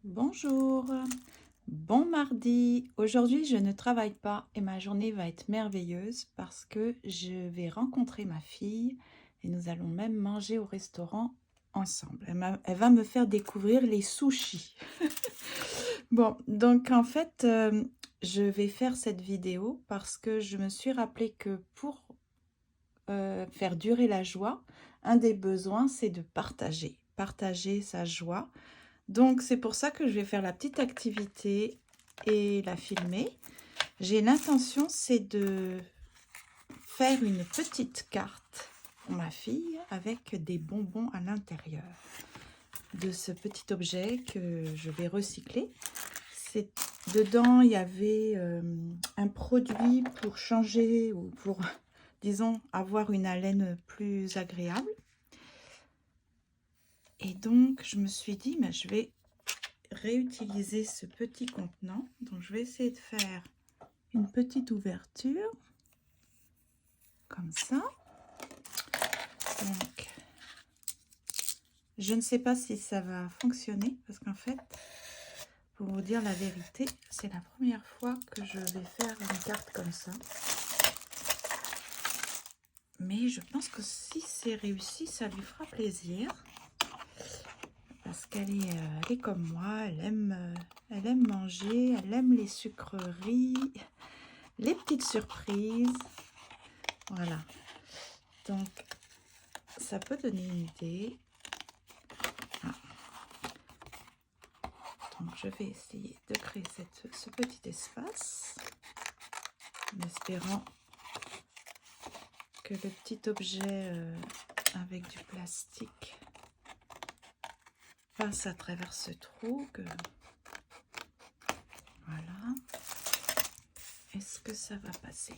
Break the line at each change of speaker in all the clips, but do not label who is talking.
Bonjour, bon mardi. Aujourd'hui, je ne travaille pas et ma journée va être merveilleuse parce que je vais rencontrer ma fille et nous allons même manger au restaurant ensemble. Elle va me faire découvrir les sushis. Bon, donc en fait, je vais faire cette vidéo parce que je me suis rappelé que pour faire durer la joie, un des besoins, c'est de partager sa joie. Donc, c'est pour ça que je vais faire la petite activité et la filmer. J'ai l'intention, c'est de faire une petite carte pour ma fille avec des bonbons à l'intérieur de ce petit objet que je vais recycler. Dedans, il y avait un produit pour changer ou pour, disons, avoir une haleine plus agréable. Et donc, je me suis dit, mais je vais réutiliser ce petit contenant. Donc je vais essayer de faire une petite ouverture comme ça. Donc je ne sais pas si ça va fonctionner parce qu'en fait, pour vous dire la vérité, c'est la première fois que je vais faire une carte comme ça. Mais je pense que si c'est réussi, ça lui fera plaisir. Parce qu'elle est comme moi, elle aime manger, elle aime les sucreries, les petites surprises. Voilà. Donc, ça peut donner une idée. Ah. Donc, je vais essayer de créer ce petit espace en espérant que le petit objet avec du plastique passe à travers ce trou. Voilà. Est-ce que ça va passer?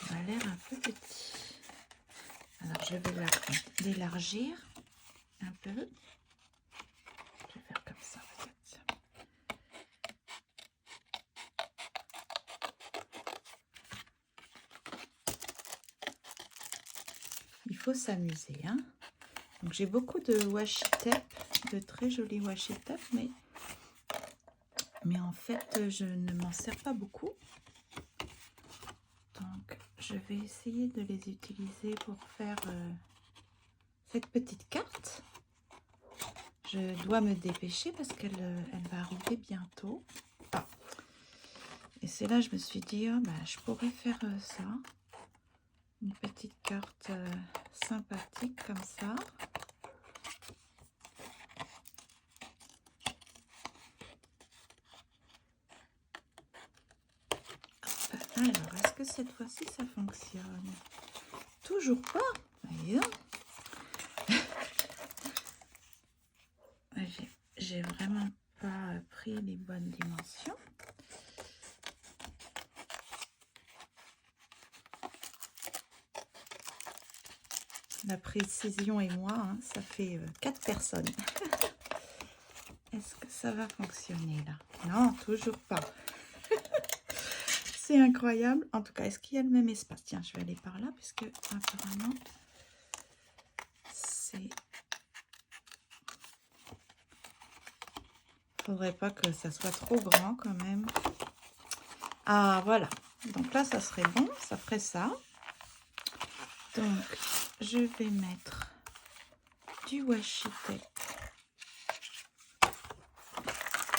Il a l'air un peu petit. Alors, je vais l'élargir un peu. Je vais faire comme ça, peut-être. Il faut s'amuser, hein. Donc, j'ai beaucoup de washi tape, de très jolis washi tape, mais en fait, je ne m'en sers pas beaucoup. Donc, je vais essayer de les utiliser pour faire cette petite carte. Je dois me dépêcher parce qu'elle va arriver bientôt. Ah. Et c'est là que je me suis dit, oh, bah, je pourrais faire ça. Une petite carte sympathique comme ça. Alors, est-ce que cette fois-ci ça fonctionne? Toujours pas. Voyez. J'ai vraiment pas pris les bonnes dimensions. La précision et moi, hein, ça fait 4 personnes. Est-ce que ça va fonctionner là? Non, toujours pas. C'est incroyable. En tout cas, est-ce qu'il y a le même espace? Tiens, je vais aller par là parce que apparemment, c'est... Faudrait pas que ça soit trop grand quand même. Ah, voilà. Donc là, ça serait bon. Ça ferait ça. Donc, je vais mettre du washi tape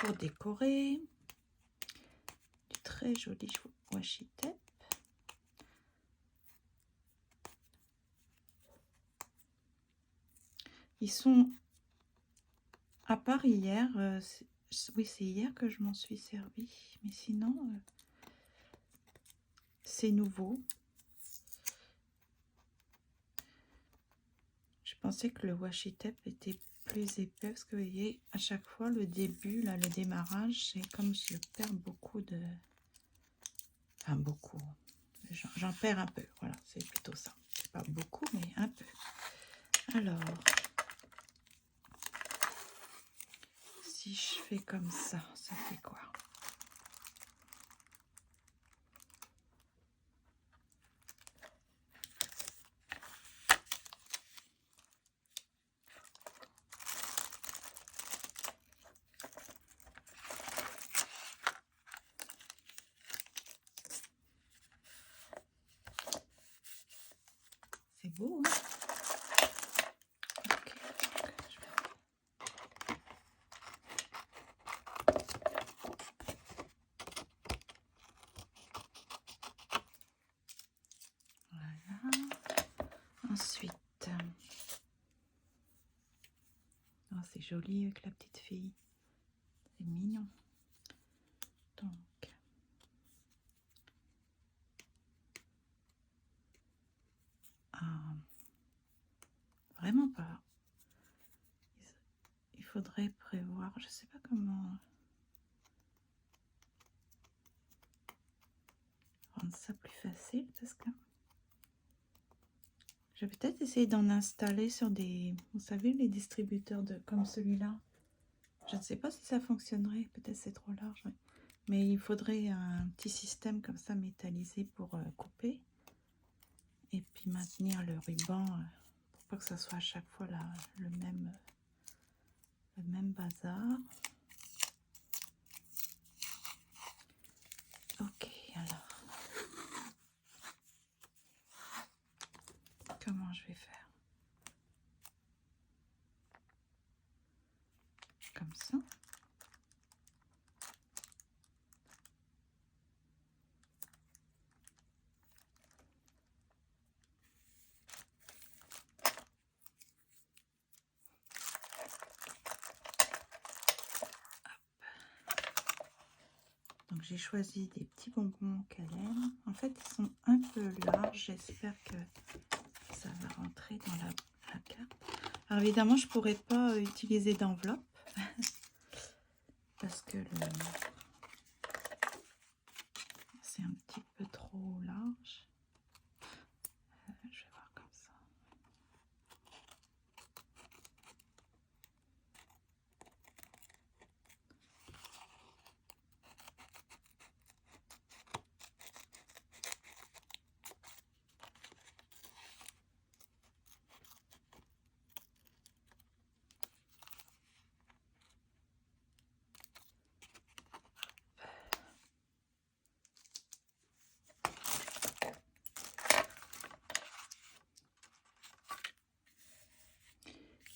pour décorer. Du très joli washi tape. Ils sont à part hier. Oui, c'est hier que je m'en suis servi. Mais sinon, c'est nouveau. Je pensais que le washi tape était plus épais parce que vous voyez, à chaque fois, le début, là, le démarrage, c'est comme je perds beaucoup de... Enfin, beaucoup. J'en perds un peu. Voilà, c'est plutôt ça. C'est pas beaucoup, mais un peu. Alors, si je fais comme ça fait quoi? beau, hein. Ok, donc, je vais- Voilà. Ensuite, oh, c'est joli avec la petite fille. C'est mignon. Donc, ah, vraiment pas. Il faudrait prévoir, je sais pas comment rendre ça plus facile parce que je vais peut-être essayer d'en installer sur des, vous savez, les distributeurs de comme celui-là. Je ne sais pas si ça fonctionnerait, peut-être c'est trop large, ouais. Mais il faudrait un petit système comme ça métallisé pour couper et puis maintenir le ruban pour pas que ça soit à chaque fois là, le même bazar. Ok, alors comment je vais faire? Comme ça. Donc j'ai choisi des petits bonbons Calem. En fait, ils sont un peu larges. J'espère que ça va rentrer dans la carte. Alors évidemment, je pourrais pas utiliser d'enveloppe parce que c'est un petit peu trop large. Je vais voir comme ça.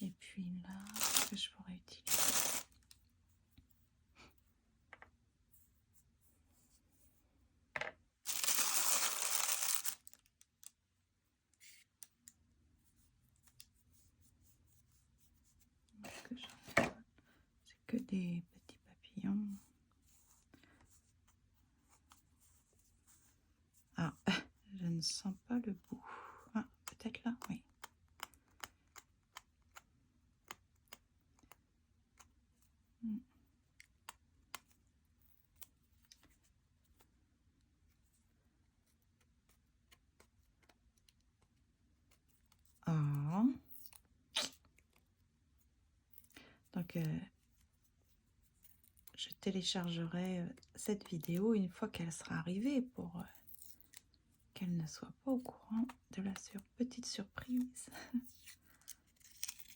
Et puis là, ce que je pourrais utiliser. C'est que des petits papillons. Ah, je ne sens pas le bout. Ah, peut-être là, oui. Ah. Donc, je téléchargerai cette vidéo une fois qu'elle sera arrivée pour qu'elle ne soit pas au courant de la petite surprise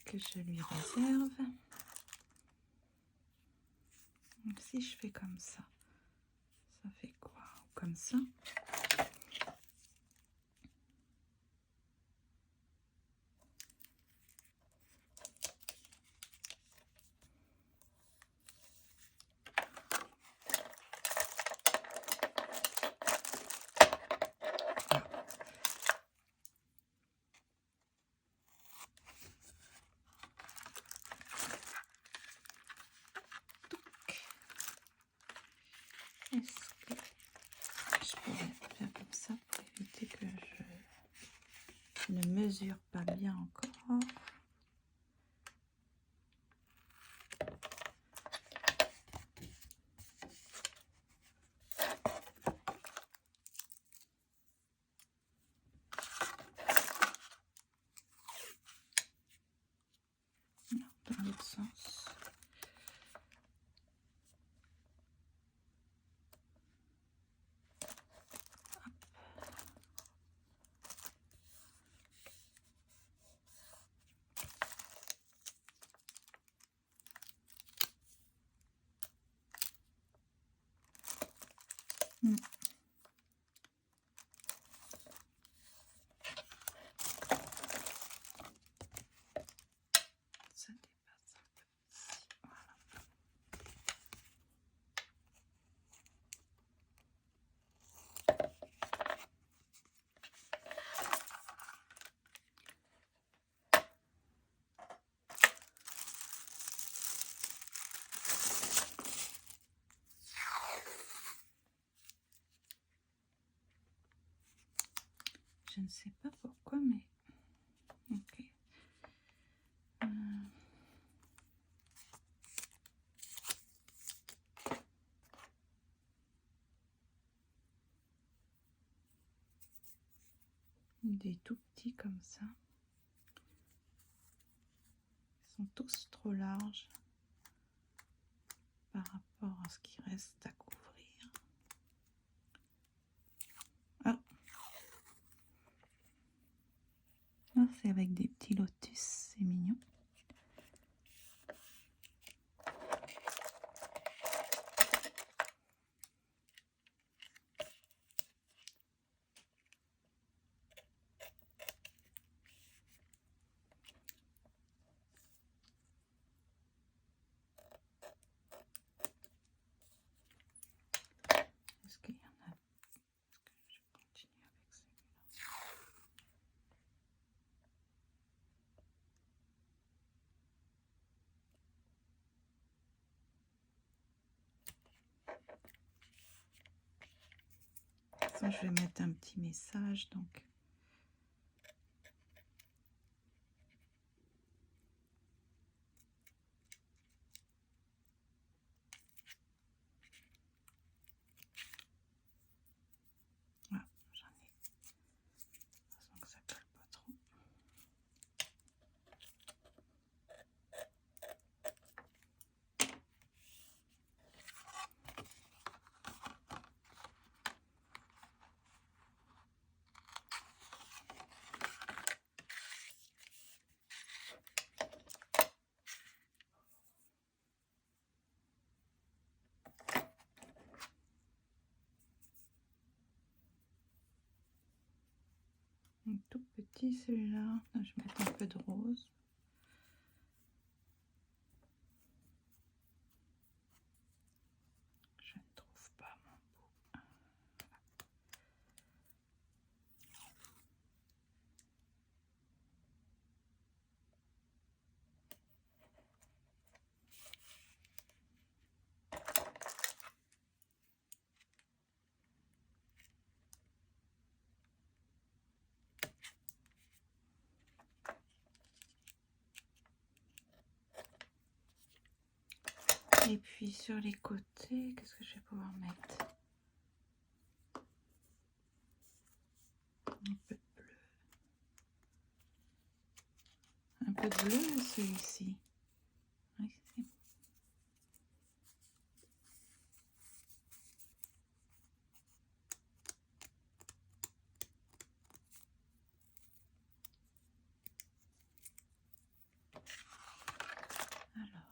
que je lui réserve. Donc, si je fais comme ça fait quoi? Comme ça. Est-ce que je pourrais faire comme ça pour éviter que je ne mesure pas bien encore? Non, dans l'autre sens. Je ne sais pas pourquoi, mais ok. Des tout petits comme ça. Ils sont tous trop larges par rapport à ce qui reste à couvrir. Ah, ah c'est avec des petits lotus, c'est mignon. Est-ce qu'il y en a? Est-ce que je continue avec celui-là? Ça, je vais mettre un petit message, donc. Ah, j'en ai. De toute façon que ça colle pas trop. Un tout petit celui-là. Je vais mettre un peu de rose. Je ne trouve pas mon bout. Et puis sur les côtés, qu'est-ce que je vais pouvoir mettre? Un peu de bleu. Un peu de bleu, celui-ci. Oui, alors.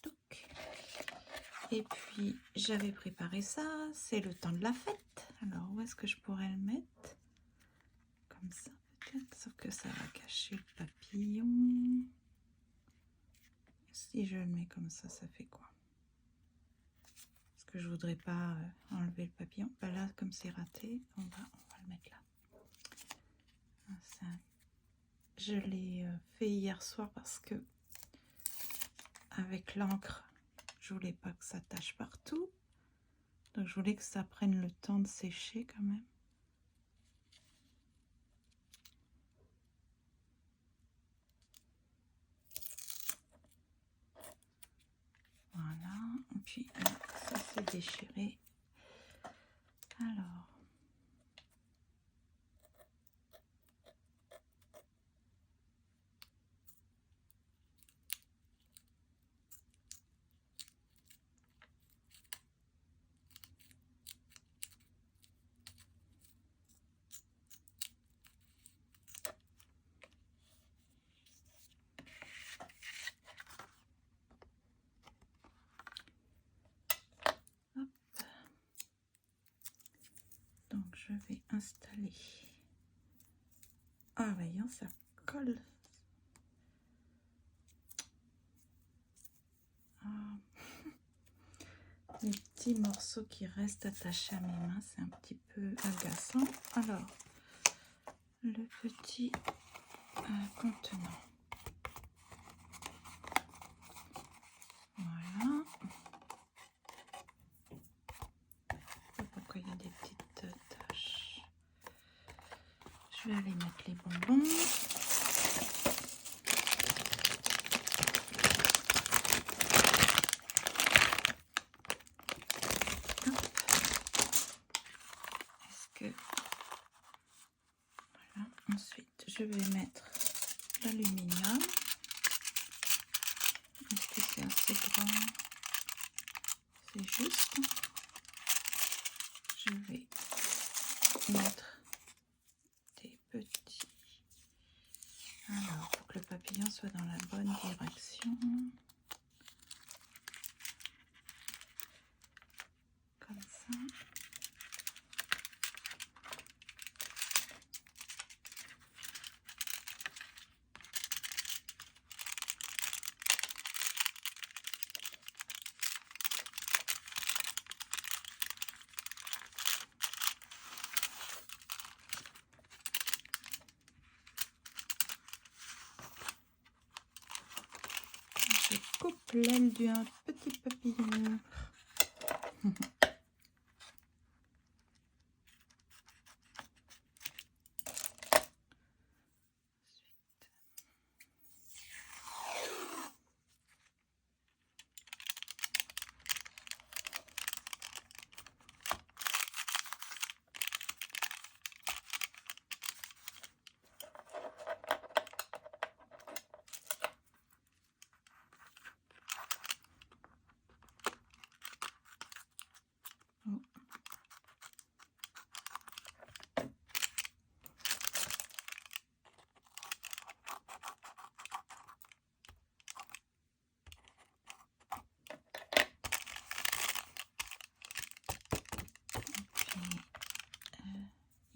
Côté. Et puis j'avais préparé ça, c'est le temps de la fête. Alors où est-ce que je pourrais le mettre? Comme ça peut-être, sauf que ça va cacher le papillon. Si je le mets comme ça fait quoi? Parce que je voudrais pas enlever le papillon. Bah là, comme c'est raté, on va le mettre là. Ça, je l'ai fait hier soir parce que avec l'encre, je voulais pas que ça tâche partout. Donc je voulais que ça prenne le temps de sécher quand même. Voilà, et puis ça c'est déchiré. Alors, installer. Ah, voyons, ça colle. Ah. Les petits morceaux qui restent attachés à mes mains, c'est un petit peu agaçant. Alors, le petit contenant. Voilà. Pourquoi il y a des petites taches? Je vais aller mettre les bonbons. Est-ce que... Voilà. Ensuite, je vais mettre l'aluminium. Est-ce que c'est assez grand? C'est juste. Je vais mettre des petits. Alors, pour que le papillon soit dans la bonne direction. Comme ça. Je coupe l'aile d'un petit papillon.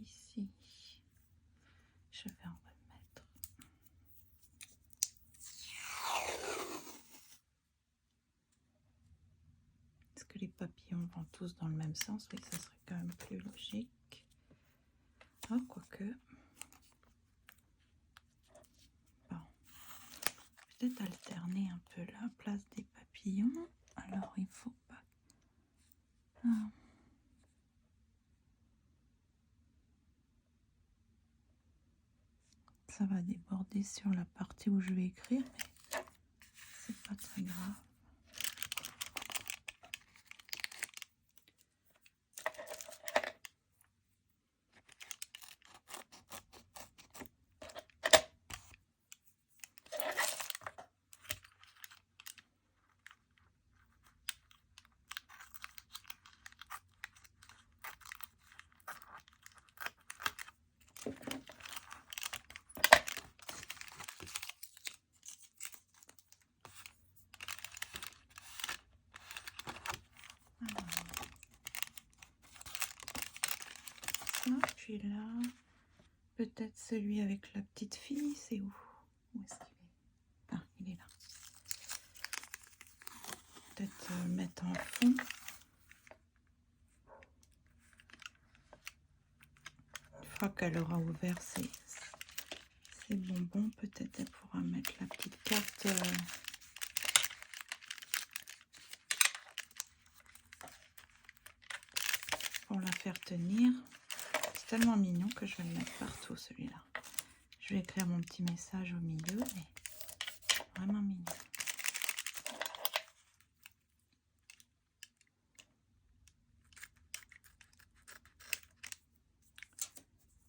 Ici, je vais en remettre. Est-ce que les papillons vont tous dans le même sens? Oui, ça serait quand même plus logique. Ah, quoique. Bon. Peut-être alterner un peu la place des papillons. Alors, il faut pas... Ah. Ça va déborder sur la partie où je vais écrire, mais c'est pas très grave. Puis là, peut-être celui avec la petite fille, c'est où? Où est-ce qu'il est? Ah, il est là. Peut-être mettre en fond. Une fois qu'elle aura ouvert ses bonbons, peut-être elle pourra mettre la petite carte pour la faire tenir. C'est tellement mignon que je vais le mettre partout, celui-là. Je vais écrire mon petit message au milieu, mais vraiment mignon.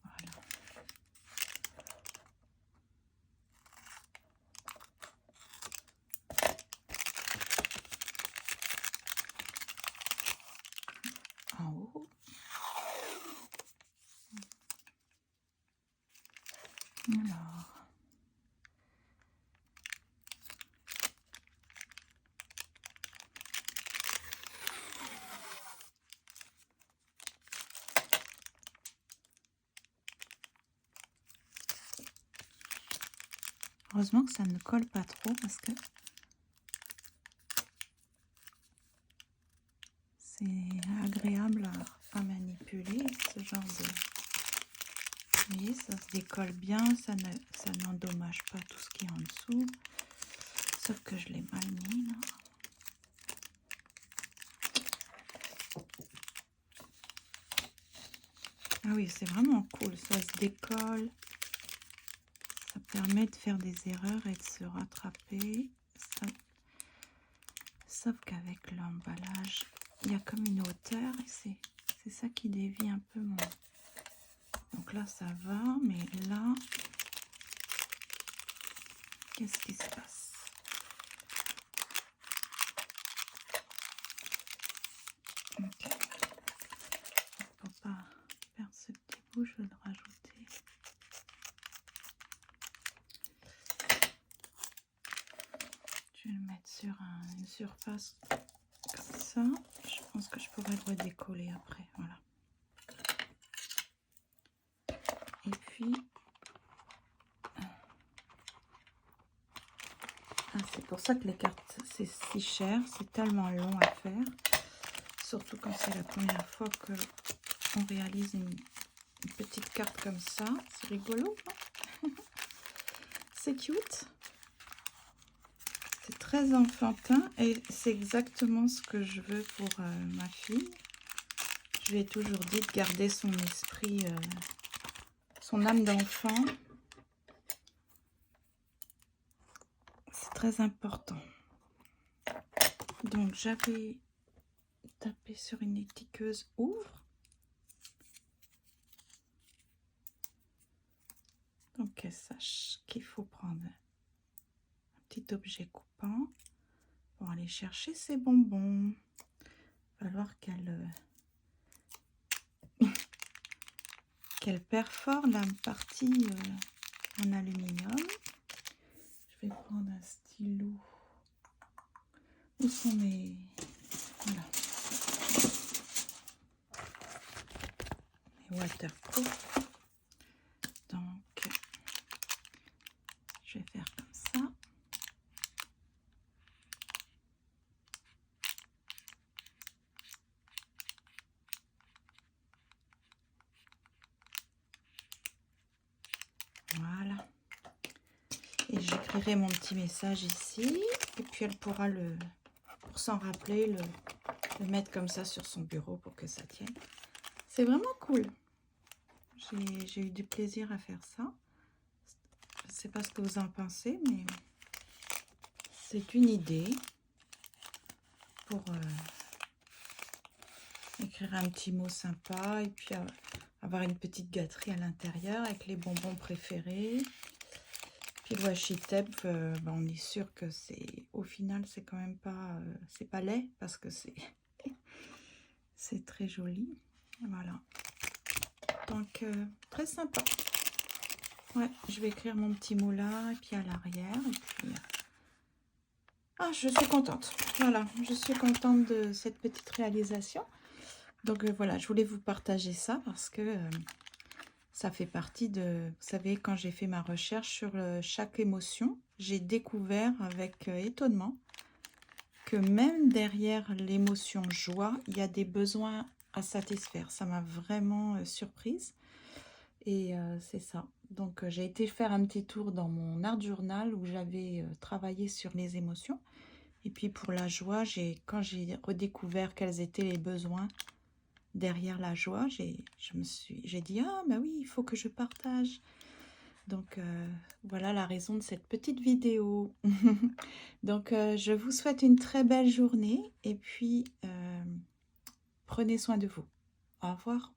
Voilà. En haut. Alors. Heureusement que ça ne colle pas trop parce que c'est agréable à manipuler ce genre de... Vous voyez, ça se décolle bien, ça n'endommage pas tout ce qui est en dessous. Sauf que je l'ai mal mis là. Ah oui, c'est vraiment cool, ça se décolle. Ça permet de faire des erreurs et de se rattraper. Sauf qu'avec l'emballage, il y a comme une hauteur et c'est ça qui dévie un peu mon... Donc là, ça va, mais là, qu'est-ce qui se passe? Ok. Pour pas perdre ce petit bout, je vais le rajouter. Je vais le mettre sur une surface comme ça. Je pense que je pourrais le redécoller après. Voilà. Et puis, c'est pour ça que les cartes, c'est si cher. C'est tellement long à faire. Surtout quand c'est la première fois qu'on réalise une petite carte comme ça. C'est rigolo, hein? C'est cute. C'est très enfantin et c'est exactement ce que je veux pour ma fille. Je lui ai toujours dit de garder son esprit, son âme d'enfant. C'est très important. Donc j'avais tapé sur une étiqueuse ouvre. Donc qu'elle sache qu'il faut prendre un petit objet coupant pour aller chercher ses bonbons. Il va falloir qu'elle perfore la partie en aluminium. Je vais prendre un stylo. Où sont mes... Voilà. Mes waterproof. Donc, je vais faire comme ça. Voilà. Et j'écrirai mon petit message ici. Et puis elle pourra pour s'en rappeler, le mettre comme ça sur son bureau pour que ça tienne. C'est vraiment cool. J'ai eu du plaisir à faire ça. Je ne sais pas ce que vous en pensez, mais c'est une idée pour écrire un petit mot sympa et puis avoir une petite gâterie à l'intérieur avec les bonbons préférés. Puis le washi tape, on est sûr que au final c'est quand même pas c'est pas laid parce que c'est très joli. Voilà. Donc très sympa. Ouais, je vais écrire mon petit mot là et puis à l'arrière et puis ah, je suis contente. Voilà, je suis contente de cette petite réalisation. Donc voilà, je voulais vous partager ça parce que ça fait partie de... Vous savez, quand j'ai fait ma recherche sur chaque émotion, j'ai découvert avec étonnement que même derrière l'émotion joie, il y a des besoins à satisfaire. Ça m'a vraiment surprise. Et c'est ça. Donc j'ai été faire un petit tour dans mon art journal où j'avais travaillé sur les émotions. Et puis pour la joie, quand j'ai redécouvert quels étaient les besoins derrière la joie, j'ai dit, ah bah oui, il faut que je partage. Donc voilà la raison de cette petite vidéo. Donc je vous souhaite une très belle journée et puis prenez soin de vous. Au revoir.